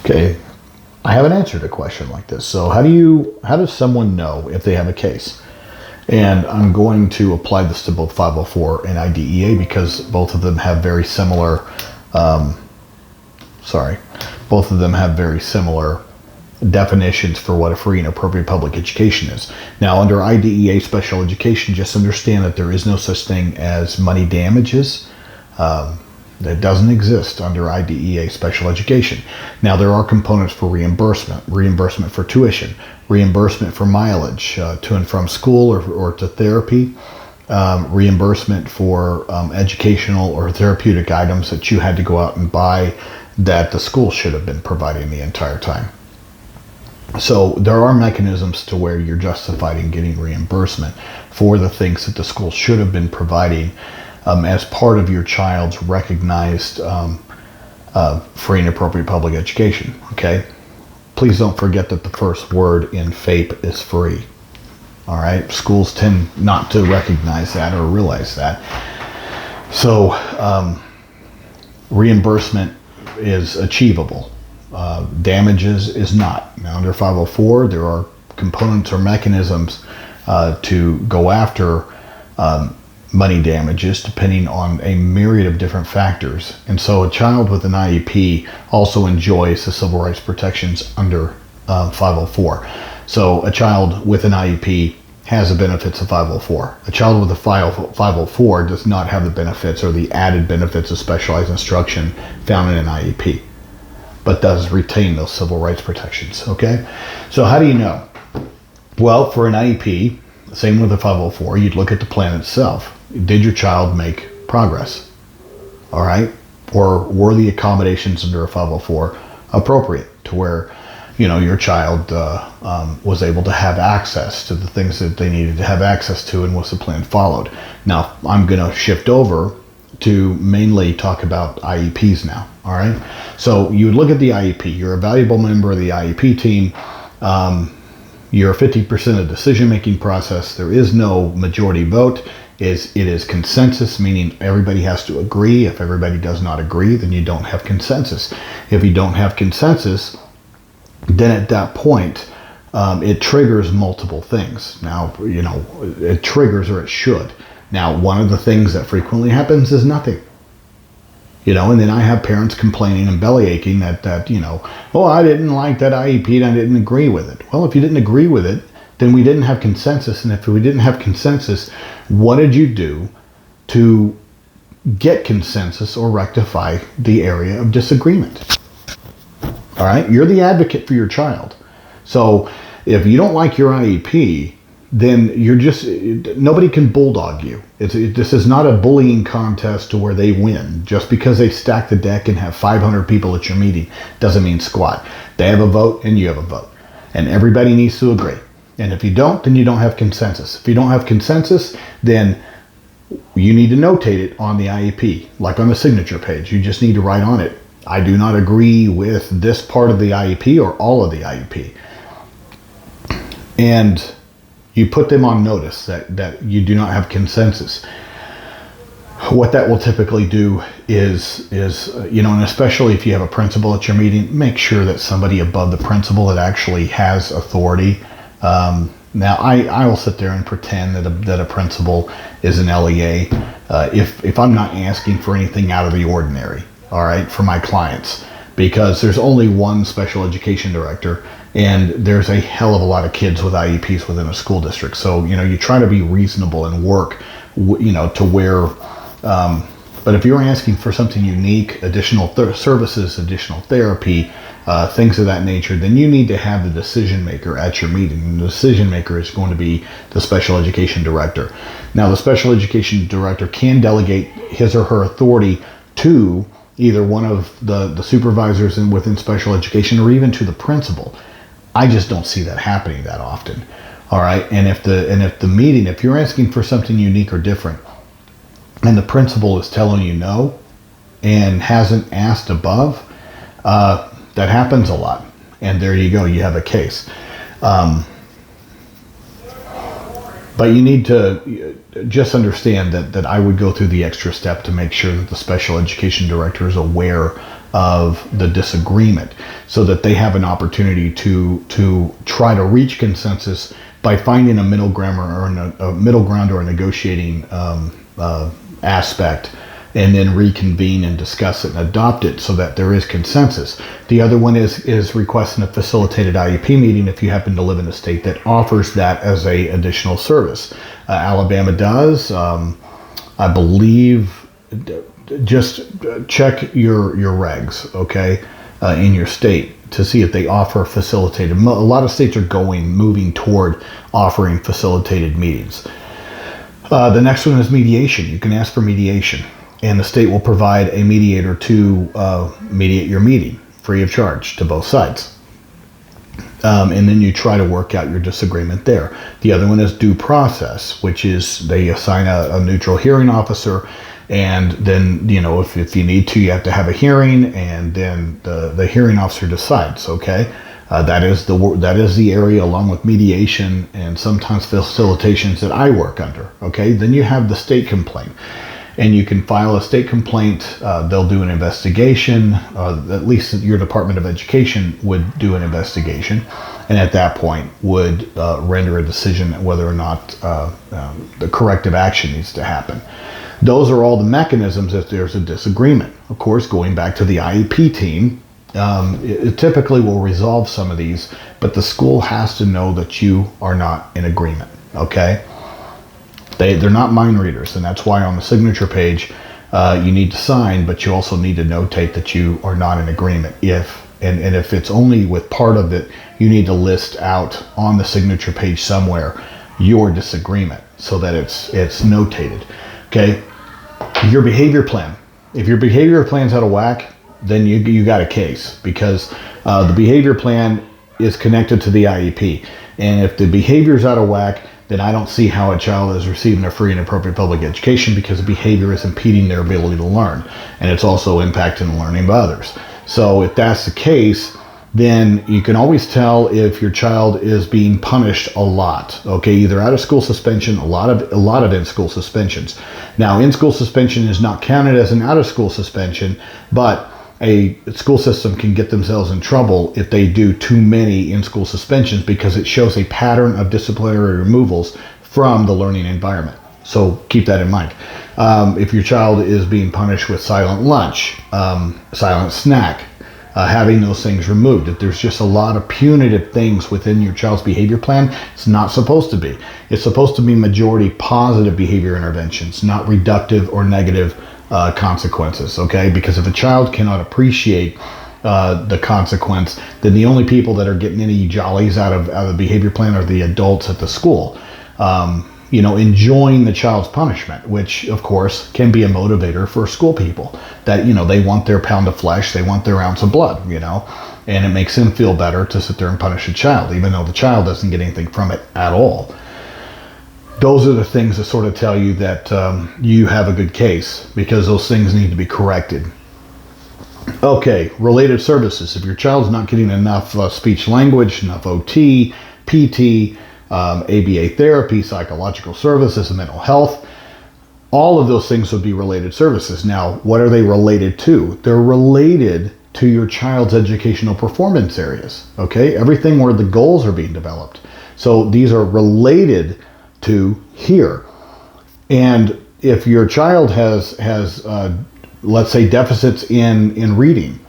Okay, I haven't answered a question like this. So how does someone know if they have a case? And I'm going to apply this to both 504 and IDEA because both of them have very similar, both of them have very similar definitions for what a free and appropriate public education is. Now, under IDEA special education, just understand that there is no such thing as money damages. That doesn't exist under IDEA special education. Now, there are components for reimbursement for tuition, reimbursement for mileage to and from school or to therapy, reimbursement for educational or therapeutic items that you had to go out and buy that the school should have been providing the entire time. So there are mechanisms to where you're justified in getting reimbursement for the things that the school should have been providing as part of your child's recognized free and appropriate public education. Okay, please don't forget that the first word in FAPE is free. All right, schools tend not to recognize that or realize that. So reimbursement is achievable. Damages is not. Now, under 504, there are components or mechanisms to go after money damages depending on a myriad of different factors. And so a child with an IEP also enjoys the civil rights protections under 504. So a child with an IEP has the benefits of 504. A child with a 504 does not have the benefits or the added benefits of specialized instruction found in an IEP, but does retain those civil rights protections. Okay, so how do you know? Well, for an IEP, same with the 504, you'd look at the plan itself. Did your child make progress? All right, or were the accommodations under a 504 appropriate to where, you know, your child was able to have access to the things that they needed to have access to, and was the plan followed? Now, I'm going to shift over to mainly talk about IEPs now. All right, so you would look at the IEP. You're a valuable member of the IEP team. You're 50% of the decision-making process. There is no majority vote. It is consensus, meaning everybody has to agree. If everybody does not agree, then you don't have consensus. If you don't have consensus, then at that point, it triggers multiple things. Now, you know, it triggers, or it should. Now, one of the things that frequently happens is nothing. You know, and then I have parents complaining and belly aching that, you know, oh, I didn't like that IEP and I didn't agree with it. Well, if you didn't agree with it, then we didn't have consensus. And if we didn't have consensus, what did you do to get consensus or rectify the area of disagreement? All right, you're the advocate for your child. So if you don't like your IEP, then nobody can bulldog you. This is not a bullying contest to where they win. Just because they stack the deck and have 500 people at your meeting doesn't mean squat. They have a vote and you have a vote. And everybody needs to agree. And if you don't, then you don't have consensus. If you don't have consensus, then you need to notate it on the IEP, like on the signature page. You just need to write on it, I do not agree with this part of the IEP or all of the IEP. And you put them on notice that you do not have consensus. What that will typically do is you know, and especially if you have a principal at your meeting, make sure that somebody above the principal that actually has authority. Now, I will sit there and pretend that a principal is an LEA if I'm not asking for anything out of the ordinary, all right, for my clients, because there's only one special education director, and there's a hell of a lot of kids with IEPs within a school district. So, you know, you try to be reasonable and work, you know, to where, but if you're asking for something unique, additional services, additional therapy, things of that nature, then you need to have the decision maker at your meeting. And the decision maker is going to be the special education director. Now, the special education director can delegate his or her authority to either one of the supervisors within special education, or even to the principal. I just don't see that happening that often. All right, and if the meeting, if you're asking for something unique or different, and the principal is telling you no, and hasn't asked above, that happens a lot. And there you go, you have a case. But you need to just understand that I would go through the extra step to make sure that the special education director is aware of the disagreement, so that they have an opportunity to try to reach consensus by finding a middle ground or a negotiating aspect, and then reconvene and discuss it and adopt it so that there is consensus. The other one is requesting a facilitated IEP meeting if you happen to live in a state that offers that as a additional service. Alabama does. I believe, just check your regs, okay, in your state to see if they offer facilitated. A lot of states are moving toward offering facilitated meetings. The next one is mediation. You can ask for mediation, and the state will provide a mediator to mediate your meeting free of charge to both sides. And then you try to work out your disagreement there. The other one is due process, which is they assign a neutral hearing officer, and then, if you need to, you have to have a hearing, and then the hearing officer decides, okay? That is the area, along with mediation and sometimes facilitations, that I work under, okay? Then you have the state complaint. And you can file a state complaint. They'll do an investigation. At least your Department of Education would do an investigation, and at that point would render a decision whether or not the corrective action needs to happen. Those are all the mechanisms if there's a disagreement. Of course, going back to the IEP team, it typically will resolve some of these, but the school has to know that you are not in agreement, okay? They're not mind readers, and that's why on the signature page you need to sign, but you also need to notate that you are not in agreement. If it's only with part of it, you need to list out on the signature page somewhere your disagreement so that it's notated. Okay, your behavior plan. If your behavior plan's out of whack, then you got a case, because the behavior plan is connected to the IEP, and if the behavior's out of whack, then I don't see how a child is receiving a free and appropriate public education, because the behavior is impeding their ability to learn, and it's also impacting the learning of others. So if that's the case, then you can always tell if your child is being punished a lot, okay, either out of school suspension, a lot of in-school suspensions. Now, in-school suspension is not counted as an out-of-school suspension, but a school system can get themselves in trouble if they do too many in-school suspensions, because it shows a pattern of disciplinary removals from the learning environment. So keep that in mind. If your child is being punished with silent lunch, silent snack, having those things removed, if there's just a lot of punitive things within your child's behavior plan, it's not supposed to be. It's supposed to be majority positive behavior interventions, not reductive or negative consequences, okay? Because if a child cannot appreciate the consequence, then the only people that are getting any jollies out of the behavior plan are the adults at the school, enjoying the child's punishment, which of course can be a motivator for school people, that they want their pound of flesh, they want their ounce of blood, and it makes them feel better to sit there and punish a child, even though the child doesn't get anything from it at all. Those are the things that sort of tell you that you have a good case, because those things need to be corrected. Okay, related services. If your child's not getting enough speech language, enough OT, PT, ABA therapy, psychological services, and mental health, all of those things would be related services. Now, what are they related to? They're related to your child's educational performance areas, okay? Everything where the goals are being developed. So these are related to here. And if your child has let's say, deficits in reading,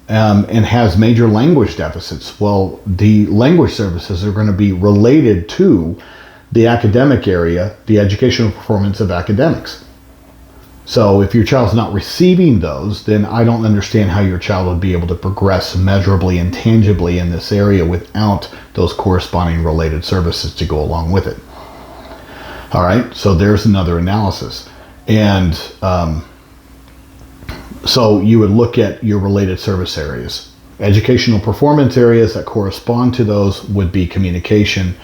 and has major language deficits, well, the language services are going to be related to the academic area, the educational performance of academics. So if your child's not receiving those, then I don't understand how your child would be able to progress measurably and tangibly in this area without those corresponding related services to go along with it. All right, so there's another analysis. And so you would look at your related service areas. Educational performance areas that correspond to those would be communication,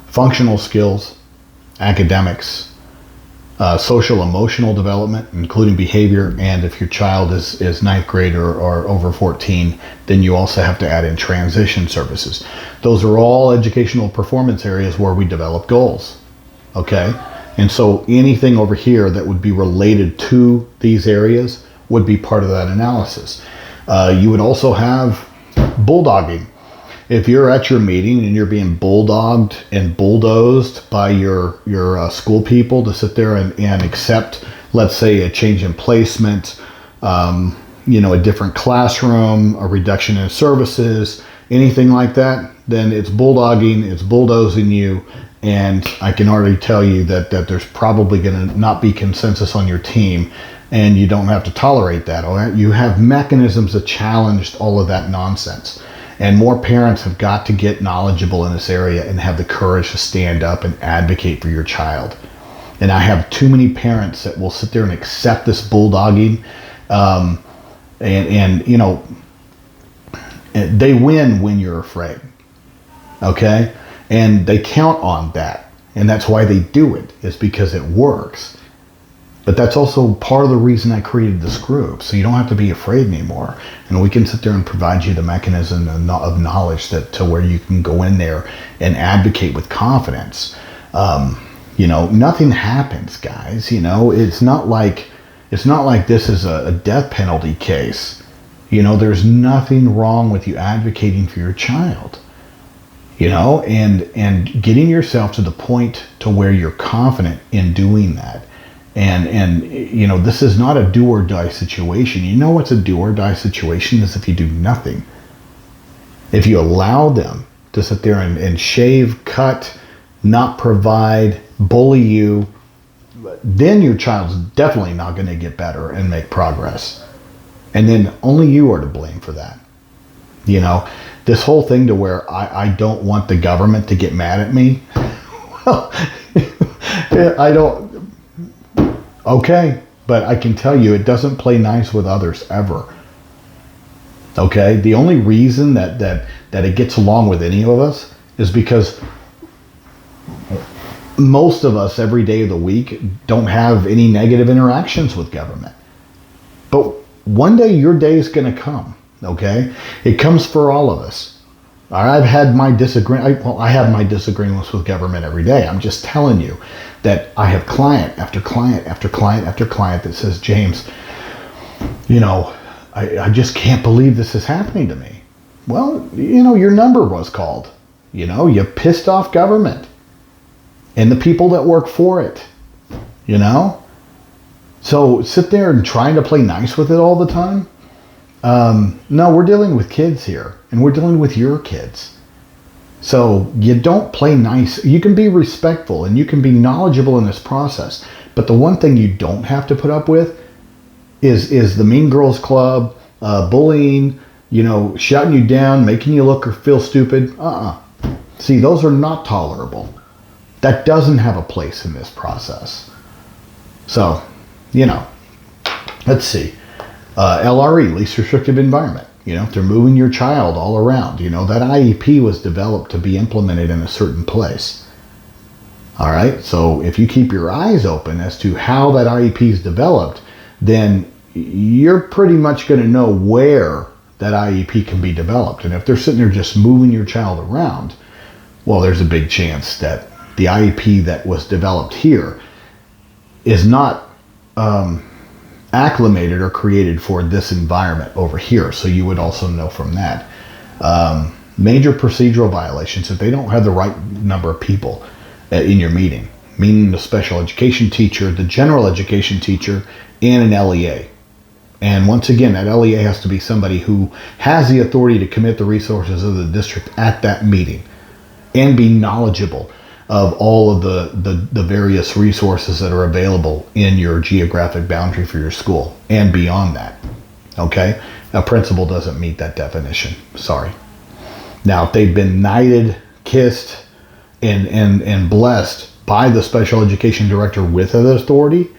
functional skills, academics, social emotional development, including behavior, and if your child is ninth grade or over 14, then you also have to add in transition services. Those are all educational performance areas where we develop goals, okay? And so anything over here that would be related to these areas would be part of that analysis. You would also have bulldogging. If you're at your meeting and you're being bulldogged and bulldozed by your school people to sit there and accept, let's say, a change in placement, a different classroom, a reduction in services, anything like that, then it's bulldogging, it's bulldozing you, and I can already tell you that there's probably going to not be consensus on your team, and you don't have to tolerate that. All right? You have mechanisms to challenge all of that nonsense. And more parents have got to get knowledgeable in this area and have the courage to stand up and advocate for your child. And I have too many parents that will sit there and accept this bulldogging, they win when you're afraid. Okay? And they count on that. And that's why they do it, is because it works. But that's also part of the reason I created this group, so you don't have to be afraid anymore. And we can sit there and provide you the mechanism of knowledge to where you can go in there and advocate with confidence. Nothing happens, guys. It's not like this is a death penalty case. There's nothing wrong with you advocating for your child. And getting yourself to the point to where you're confident in doing that. And this is not a do or die situation. You know what's a do or die situation is if you do nothing. If you allow them to sit there and shave, cut, not provide, bully you, then your child's definitely not going to get better and make progress. And then only you are to blame for that. This whole thing to where I don't want the government to get mad at me. Well, I don't. Okay, but I can tell you it doesn't play nice with others ever. Okay, the only reason that it gets along with any of us is because most of us every day of the week don't have any negative interactions with government. But one day your day is going to come, okay? It comes for all of us. I've had my I have my disagreements with government every day. I'm just telling you that I have client after client after client after client that says, James, I just can't believe this is happening to me. Well, your number was called. You pissed off government and the people that work for it, So sit there and trying to play nice with it all the time. No, we're dealing with kids here, and we're dealing with your kids. So you don't play nice. You can be respectful and you can be knowledgeable in this process. But the one thing you don't have to put up with is the Mean Girls Club, bullying, shutting you down, making you look or feel stupid. See, those are not tolerable. That doesn't have a place in this process. So, let's see. LRE, least restrictive environment. They're moving your child all around. That IEP was developed to be implemented in a certain place. All right. So if you keep your eyes open as to how that IEP is developed, then you're pretty much going to know where that IEP can be developed. And if they're sitting there just moving your child around, well, there's a big chance that the IEP that was developed here is not acclimated or created for this environment over here. So you would also know from that. Major procedural violations, if they don't have the right number of people in your meeting, meaning the special education teacher, the general education teacher, and an LEA. And once again, that LEA has to be somebody who has the authority to commit the resources of the district at that meeting and be knowledgeable of all of the various resources that are available in your geographic boundary for your school and beyond that. Okay? A principal doesn't meet that definition. Sorry. Now, if they've been knighted, kissed, and blessed by the special education director with that authority,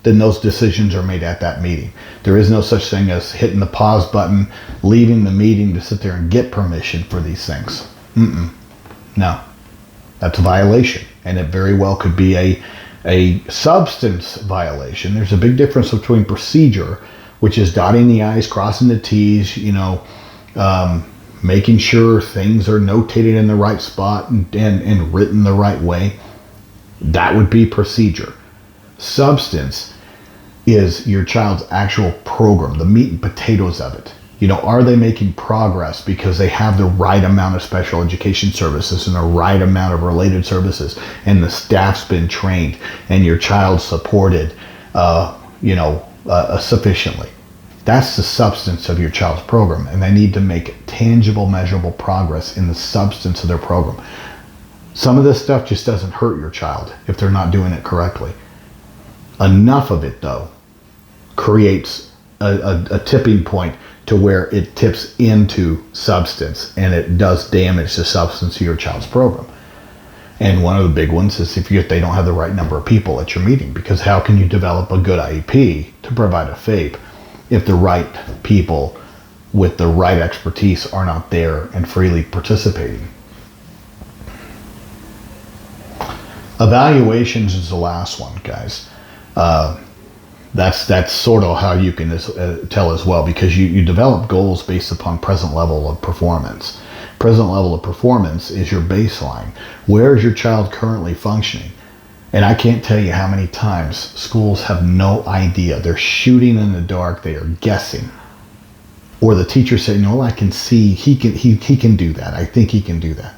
then those decisions are made at that meeting. There is no such thing as hitting the pause button, leaving the meeting to sit there and get permission for these things. No. That's a violation, and it very well could be a substance violation. There's a big difference between procedure, which is dotting the I's, crossing the T's, making sure things are notated in the right spot and written the right way. That would be procedure. Substance is your child's actual program, the meat and potatoes of it. Are they making progress because they have the right amount of special education services and the right amount of related services, and the staff's been trained and your child's supported, sufficiently. That's the substance of your child's program, and they need to make tangible, measurable progress in the substance of their program. Some of this stuff just doesn't hurt your child if they're not doing it correctly. Enough of it, though, creates a tipping point to where it tips into substance, and it does damage the substance of your child's program. And one of the big ones is if they don't have the right number of people at your meeting, because how can you develop a good IEP to provide a FAPE if the right people with the right expertise are not there and freely participating? Evaluations is the last one, guys. That's sort of how you can tell as well, because you develop goals based upon present level of performance. Present level of performance is your baseline. Where is your child currently functioning? And I can't tell you how many times schools have no idea. They're shooting in the dark. They are guessing. Or the teacher saying, I can see he can do that. I think he can do that.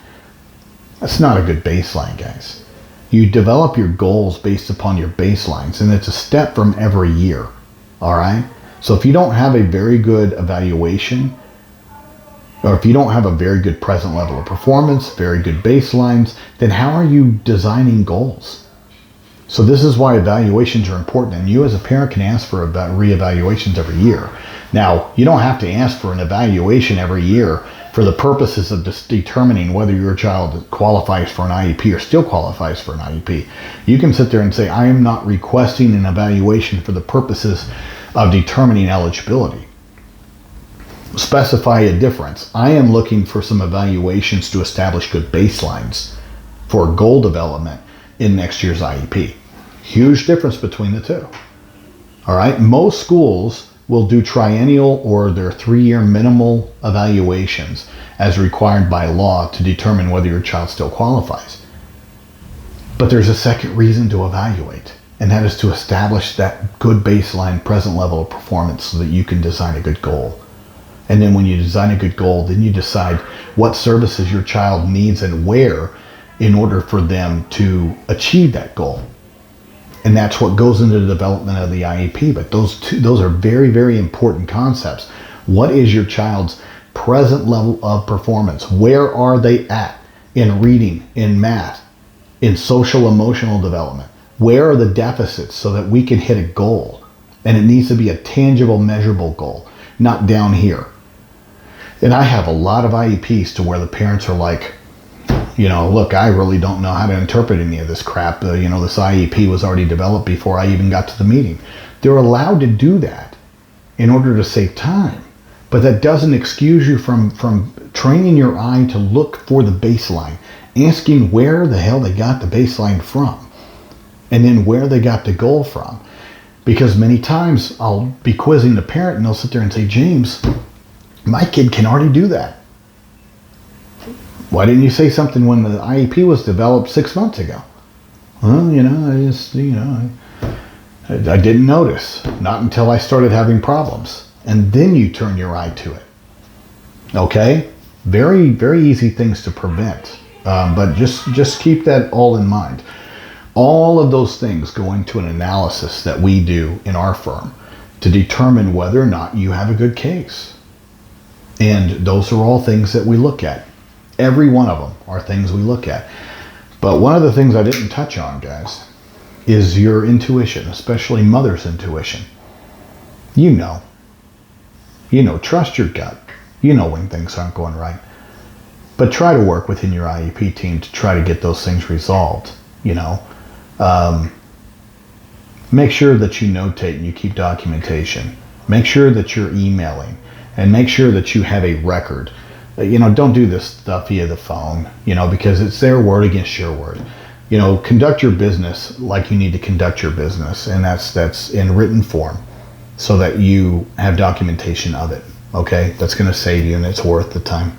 That's not a good baseline, guys. You develop your goals based upon your baselines, and it's a step from every year. All right? So if you don't have a very good evaluation, or if you don't have a very good present level of performance, very good baselines, then how are you designing goals? So this is why evaluations are important, and you as a parent can ask for reevaluations every year. Now, you don't have to ask for an evaluation every year for the purposes of just determining whether your child qualifies for an IEP or still qualifies for an IEP. You can sit there and say, I am not requesting an evaluation for the purposes of determining eligibility. Specify a difference. I am looking for some evaluations to establish good baselines for goal development in next year's IEP. Huge difference between the two. All right, most schools will do triennial or their 3-year minimal evaluations as required by law to determine whether your child still qualifies. But there's a second reason to evaluate, and that is to establish that good baseline present level of performance so that you can design a good goal. And then when you design a good goal, then you decide what services your child needs and where in order for them to achieve that goal. And that's what goes into the development of the IEP. But those are very, very important concepts. What is your child's present level of performance? Where are they at in reading, in math, in social emotional development? Where are the deficits so that we can hit a goal? And it needs to be a tangible, measurable goal, not down here. And I have a lot of IEPs to where the parents are like, look, I really don't know how to interpret any of this crap. This IEP was already developed before I even got to the meeting. They're allowed to do that in order to save time. But that doesn't excuse you from training your eye to look for the baseline, asking where the hell they got the baseline from, and then where they got the goal from. Because many times I'll be quizzing the parent and they'll sit there and say, James, my kid can already do that. Why didn't you say something when the IEP was developed 6 months ago? Well, I didn't notice. Not until I started having problems. And then you turn your eye to it. Okay? Very, very easy things to prevent. But just keep that all in mind. All of those things go into an analysis that we do in our firm to determine whether or not you have a good case. And those are all things that we look at. Every one of them are things we look at. But one of the things I didn't touch on, guys, is your intuition, especially mother's intuition. Trust your gut. You know when things aren't going right. But try to work within your IEP team to try to get those things resolved, Make sure that you notate and you keep documentation. Make sure that you're emailing. And make sure that you have a record. Don't do this stuff via the phone, because it's their word against your word. Conduct your business like you need to conduct your business, and that's in written form so that you have documentation of it, okay? That's going to save you, and it's worth the time.